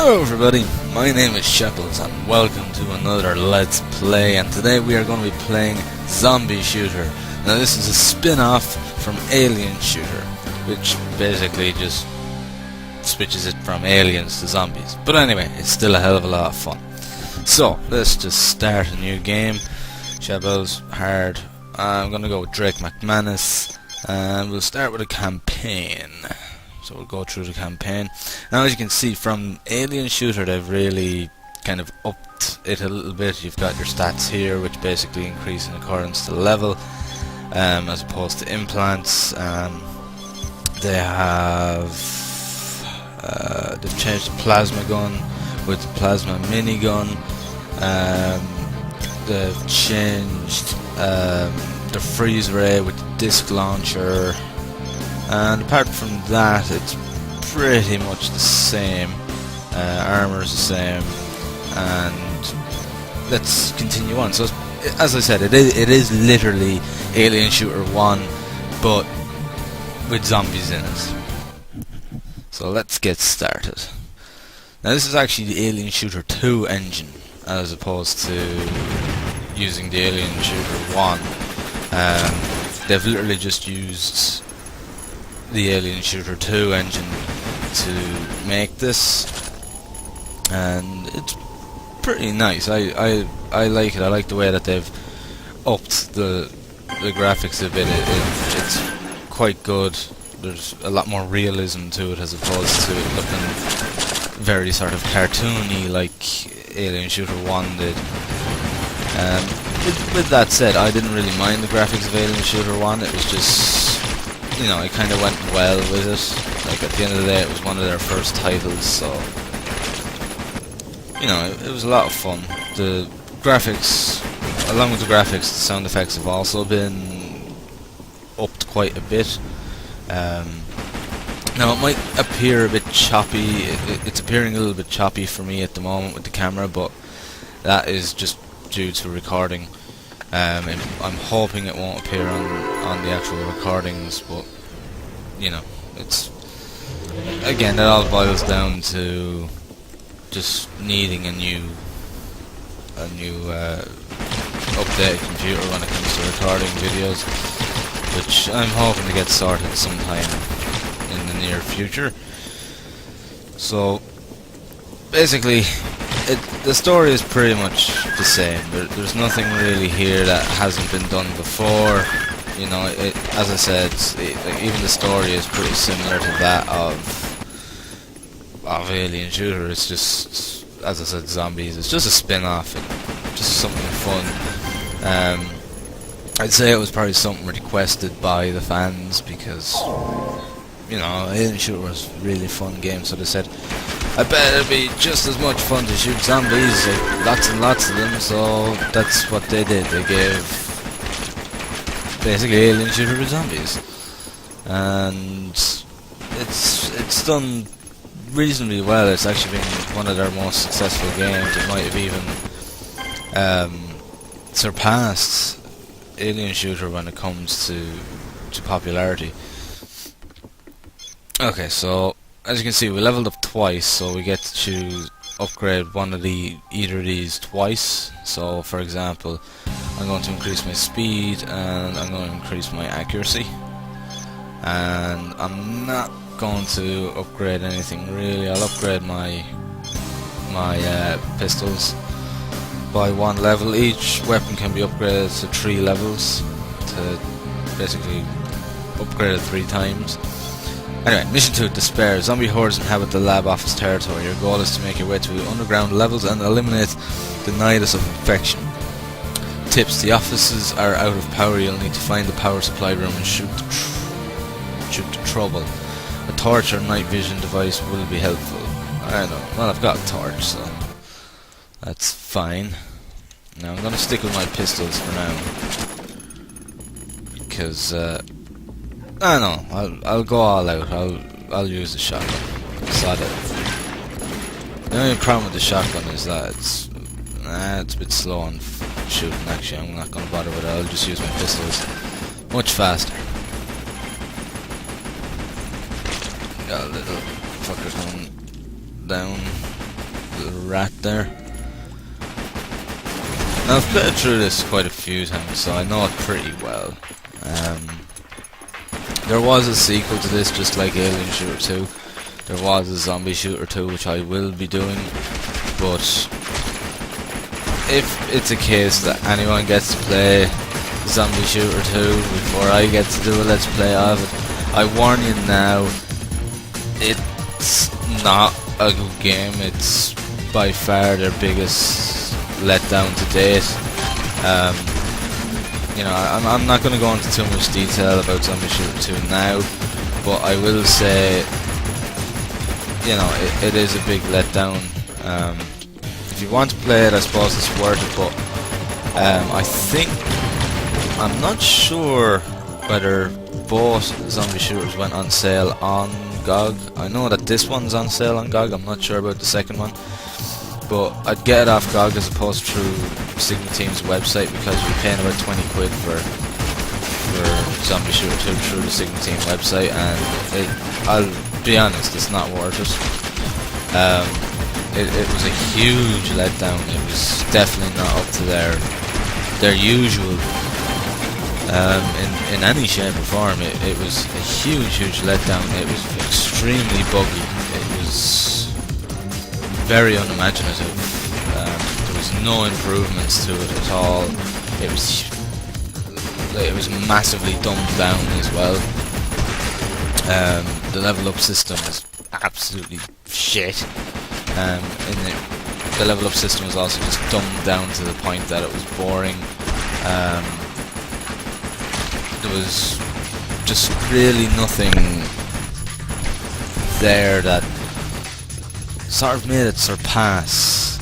Hello everybody, my name is Shekels and welcome to another Let's Play, and today we are going to be playing Zombie Shooter. Now this is a spin-off from Alien Shooter, which basically just switches it from aliens to zombies. But anyway, it's still a hell of a lot of fun. So, let's just start a new game. Shekels, hard. I'm going to go with Drake McManus, and we'll start with a campaign. So we'll go through the campaign. Now as you can see from Alien Shooter, they've really kind of upped it a little bit. You've got your stats here, which basically increase in accordance to level, as opposed to implants. They have they've changed the plasma gun with the plasma minigun. They've changed the freeze ray with the disc launcher. And apart from that, it's pretty much the same. Armor is the same, and let's continue on. So, as I said, it is literally Alien Shooter 1, but with zombies in it. So let's get started. Now this is actually the Alien Shooter 2 engine, as opposed to using the Alien Shooter 1. They've literally just used the Alien Shooter 2 engine to make this, and it's pretty nice. I like it. I like the way that they've upped the graphics a bit. It's quite good. There's a lot more realism to it as opposed to it looking very sort of cartoony like Alien Shooter 1 did. With that said, I didn't really mind the graphics of Alien Shooter 1. It was just, you know, it kind of went well with it. Like, at the end of the day, it was one of their first titles, so, you know, it was a lot of fun. The graphics, along with the graphics, the sound effects have also been upped quite a bit. Now, it might appear a bit choppy. It's appearing a little bit choppy for me at the moment with the camera, but that is just due to recording. I'm hoping it won't appear on the actual recordings, but you know, it's, again, it all boils down to just needing a new updated computer when it comes to recording videos, which I'm hoping to get sorted sometime in the near future. So basically, the story is pretty much the same. There's nothing really here that hasn't been done before. You know, as I said, like, even the story is pretty similar to that of Alien Shooter. It's just, as I said, zombies. It's just a spin-off, just something fun. I'd say it was probably something requested by the fans because, you know, Alien Shooter was a really fun game, so they said, I bet it'd be just as much fun to shoot zombies, like lots and lots of them, so that's what they did. They gave basically Alien Shooter with zombies. And it's done reasonably well. It's actually been one of their most successful games. It might have even surpassed Alien Shooter when it comes to popularity. Okay, so as you can see, we leveled up twice, so we get to choose upgrade either of these twice. So for example, I'm going to increase my speed and I'm going to increase my accuracy, and I'm not going to upgrade anything really. I'll upgrade my pistols by 1 level. Each weapon can be upgraded to 3 levels, to basically upgrade it 3 times. Anyway, Mission 2, Despair. Zombie hordes inhabit the lab office territory. Your goal is to make your way to underground levels and eliminate the nidus of infection. Tips: the offices are out of power. You'll need to find the power supply room and shoot the trouble. A torch or night vision device will be helpful. I don't know. Well, I've got a torch, so that's fine. Now I'm gonna stick with my pistols for now, because I don't know, I'll go all out. I'll use the shotgun. Sod it. The only problem with the shotgun is that it's a bit slow on shooting. Actually, I'm not going to bother with it. I'll just use my pistols. Much faster. Got a little fucker coming down. rat there. Now I've played through this quite a few times, so I know it pretty well. There was a sequel to this, just like Alien Shooter 2. There was a Zombie Shooter 2, which I will be doing, but if it's a case that anyone gets to play Zombie Shooter 2 before I get to do a Let's Play of it, I warn you now, it's not a good game. It's by far their biggest letdown to date. You know, I'm not going to go into too much detail about Zombie Shooter 2 now, but I will say, you know, it is a big letdown. If you want to play it, I suppose it's worth it, but I'm not sure whether both Zombie Shooters went on sale on GOG. I know that this one's on sale on GOG, I'm not sure about the second one, but I'd get it off GOG as opposed to through Sigma Team's website, because you're paying about 20 quid for Zombie Shooter 2 through the Sigma Team website, and I'll be honest, it's not worth it. It was a huge letdown. It was definitely not up to their usual in any shape or form. It was a huge letdown. It was extremely buggy. It was very unimaginative. There was no improvements to it at all. It was massively dumbed down as well. The level up system is absolutely shit. The level up system was also just dumbed down to the point that it was boring. There was just really nothing there that sort of made it surpass.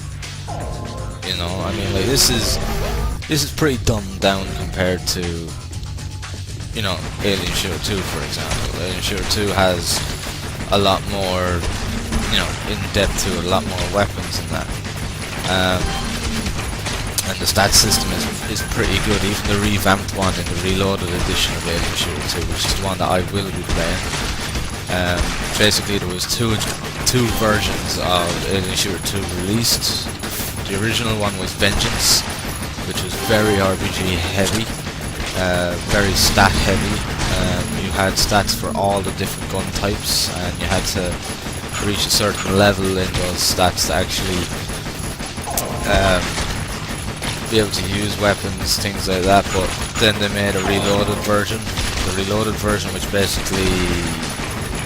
You know, I mean, like, this is pretty dumbed down compared to, you know, Alien Shooter 2, for example. Alien Shooter 2 has a lot more, you know, in depth to it, a lot more weapons and that. And the stat system is pretty good. Even the revamped one in the reloaded edition of Alien Shooter 2, which is the one that I will be playing. Basically, there was two versions of Alien Shooter 2 released. The original one was Vengeance, which was very RPG heavy, very stat heavy. You had stats for all the different gun types, and you had to reach a certain level in those stats to actually be able to use weapons, things like that. But then they made a reloaded version. The reloaded version, which basically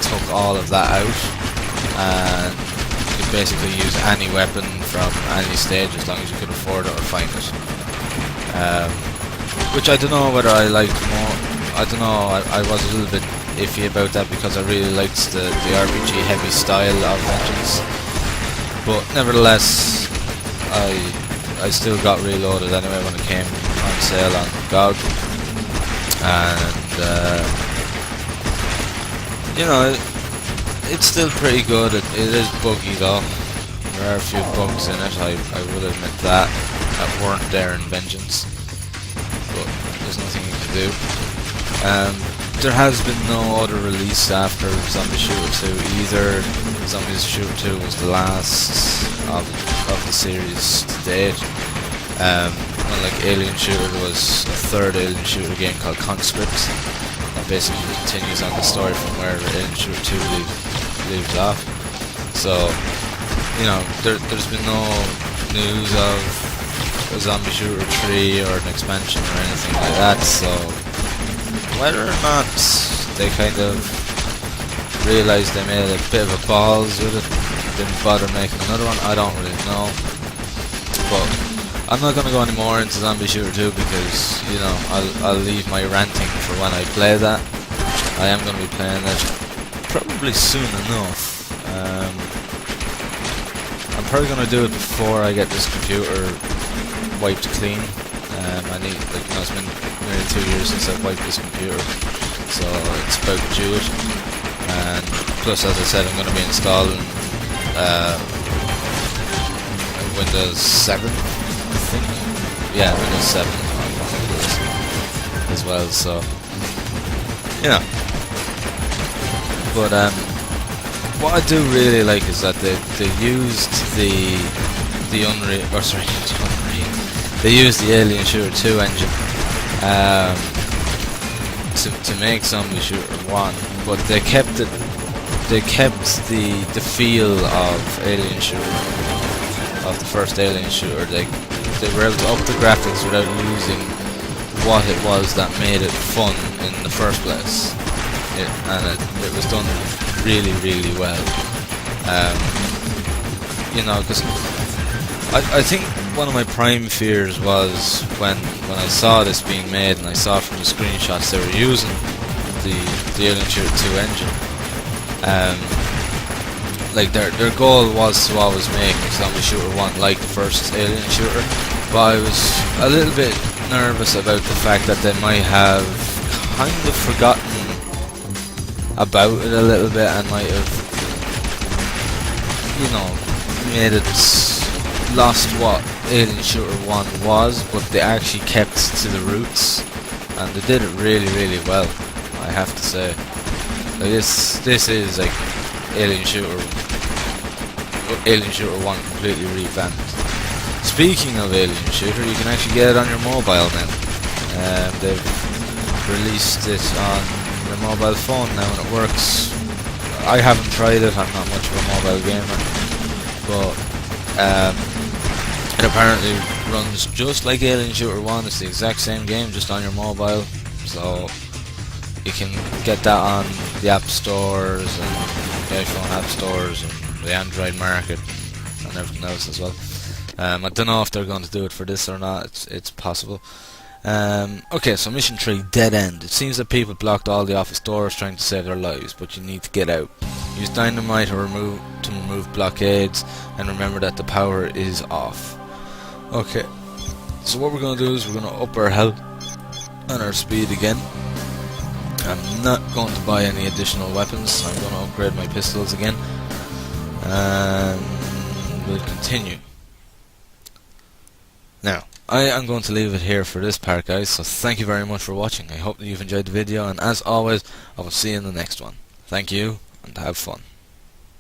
took all of that out, and you could basically use any weapon from any stage as long as you could afford it or find it. Which I don't know whether I liked more. I don't know, I was a little bit iffy about that, because I really liked the RPG heavy style of Vengeance. But nevertheless, I still got reloaded anyway when it came on sale on GOG. And you know, it's still pretty good. It is buggy though. There are a few bugs in it, I will admit that weren't there in Vengeance. But there's nothing you can do. There has been no other release after Zombie Shooter 2 either. Zombie Shooter 2 was the last of the series to date. Unlike Alien Shooter, there was a third Alien Shooter game called Conscript that basically continues on the story from where Alien Shooter 2 leaves off. So, you know, there's been no news of a Zombie Shooter 3 or an expansion or anything like that, so whether or not they kind of realised they made a bit of a balls with it, didn't bother making another one, I don't really know. But I'm not going to go any more into Zombie Shooter 2 because, you know, I'll leave my ranting for when I play that. I am going to be playing it probably soon enough. I'm probably going to do it before I get this computer wiped clean. I need, like, you know, it's been nearly 2 years since I've wiped this computer, so it's about due it. And plus, as I said, I'm going to be installing Windows 7, I think. Yeah, Windows 7 as well, so, you know. But what I do really like is that they used the Unreal, or sorry, the Unreal. They used the Alien Shooter 2 engine to make Zombie Shooter 1, but they kept it. They kept the feel of Alien Shooter, of the first Alien Shooter. They were able to up the graphics without losing what it was that made it fun in the first place. It was done really, really well. You know, because I think one of my prime fears was when I saw this being made, and I saw from the screenshots they were using the Alien Shooter 2 engine. Like their goal was to always make Zombie Shooter 1 like the first Alien Shooter, but I was a little bit nervous about the fact that they might have kind of forgotten about it a little bit and might have, you know, made it lost what Alien Shooter 1 was, but they actually kept to the roots, and they did it really, really well, I have to say. Like this is like Alien Shooter 1 completely revamped. Speaking of Alien Shooter, you can actually get it on your mobile now. They've released it on your mobile phone now, and it works. I haven't tried it, I'm not much of a mobile gamer, but it apparently runs just like Alien Shooter 1. It's the exact same game, just on your mobile, so you can get that on the app stores and the iPhone app stores and the Android market and everything else as well. I don't know if they're going to do it for this or not. It's possible. Okay, so mission 3, Dead End. It seems that people blocked all the office doors trying to save their lives, but you need to get out. Use dynamite to remove blockades, and remember that the power is off. Okay, so what we're going to do is we're going to up our health and our speed again. I'm not going to buy any additional weapons. I'm going to upgrade my pistols again, and we'll continue. Now, I am going to leave it here for this part, guys, so thank you very much for watching. I hope that you've enjoyed the video, and as always, I will see you in the next one. Thank you, and have fun.